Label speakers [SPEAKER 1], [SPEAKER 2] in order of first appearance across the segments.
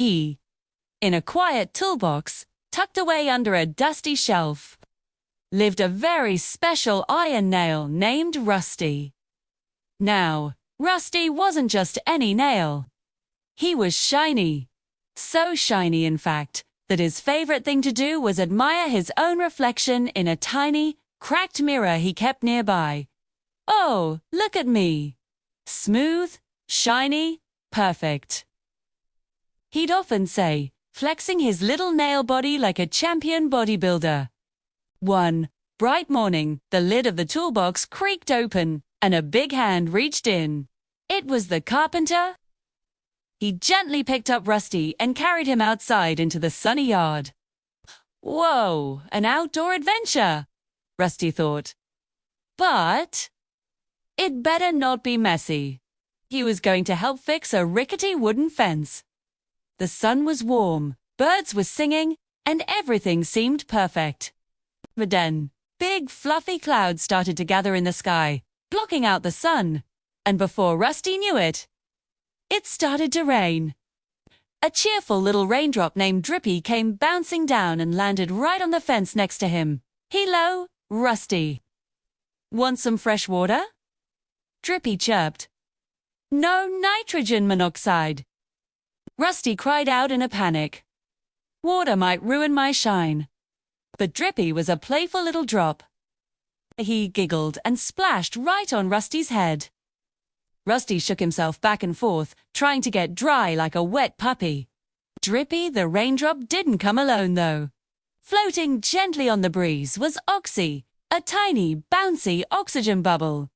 [SPEAKER 1] In a quiet toolbox, tucked away under a dusty shelf, lived a very special iron nail named Rusty. Now, Rusty wasn't just any nail. He was shiny. So shiny, in fact, that his favorite thing to do was admire his own reflection in a tiny, cracked mirror he kept nearby. Oh, look at me. Smooth, shiny, perfect. He'd often say, flexing his little nail body like a champion bodybuilder. One bright morning, the lid of the toolbox creaked open, and a big hand reached in. It was the carpenter. He gently picked up Rusty and carried him outside into the sunny yard. Whoa, an outdoor adventure, Rusty thought. But it better not be messy. He was going to help fix a rickety wooden fence. The sun was warm, birds were singing, and everything seemed perfect. But then, big fluffy clouds started to gather in the sky, blocking out the sun. And before Rusty knew it, it started to rain. A cheerful little raindrop named Drippy came bouncing down and landed right on the fence next to him. Hello, Rusty. Want some fresh water? Drippy chirped. No nitrogen monoxide. Rusty cried out in a panic. Water might ruin my shine. But Drippy was a playful little drop. He giggled and splashed right on Rusty's head. Rusty shook himself back and forth, trying to get dry like a wet puppy. Drippy the Raindrop didn't come alone, though. Floating gently on the breeze was Oxy, a tiny, bouncy oxygen bubble.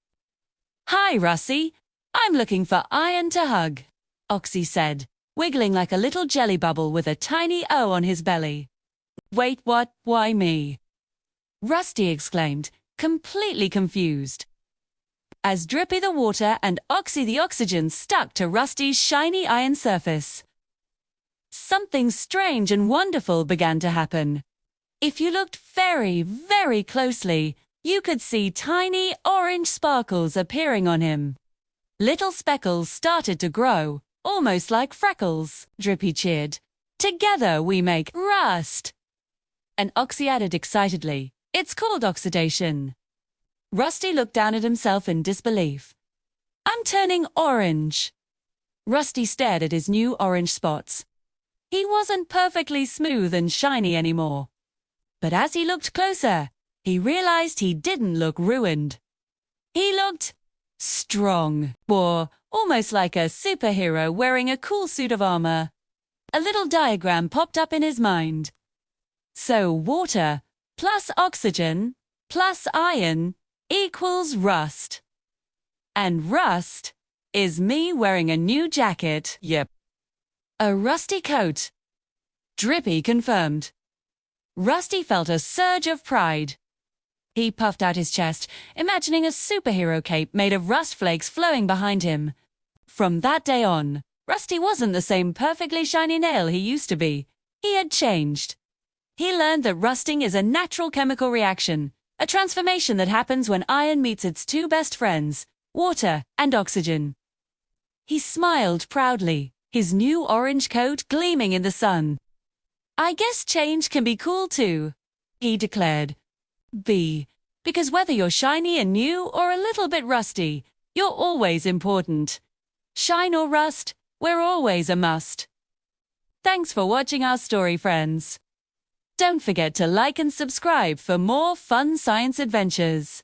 [SPEAKER 1] Hi, Rusty. I'm looking for iron to hug, Oxy said, wiggling like a little jelly bubble with a tiny O on his belly. Wait, what? Why me? Rusty exclaimed, completely confused. As Drippy the Water and Oxy the Oxygen stuck to Rusty's shiny iron surface, something strange and wonderful began to happen. If you looked very, very closely, you could see tiny orange sparkles appearing on him. Little speckles started to grow, almost like freckles, Drippy cheered. Together we make rust. And Oxy added excitedly, it's called oxidation. Rusty looked down at himself in disbelief. I'm turning orange. Rusty stared at his new orange spots. He wasn't perfectly smooth and shiny anymore. But as he looked closer, he realized he didn't look ruined. He looked strong, or almost like a superhero wearing a cool suit of armor. A little diagram popped up in his mind. So water plus oxygen plus iron equals rust. And rust is me wearing a new jacket. Yep. A rusty coat. Drippy confirmed. Rusty felt a surge of pride. He puffed out his chest, imagining a superhero cape made of rust flakes flowing behind him. From that day on, Rusty wasn't the same perfectly shiny nail he used to be. He had changed. He learned that rusting is a natural chemical reaction, a transformation that happens when iron meets its two best friends, water and oxygen. He smiled proudly, his new orange coat gleaming in the sun. I guess change can be cool too, he declared. Because whether you're shiny and new or a little bit rusty, you're always important. Shine or rust, we're always a must. Thanks for watching our story, friends. Don't forget to like and subscribe for more fun science adventures.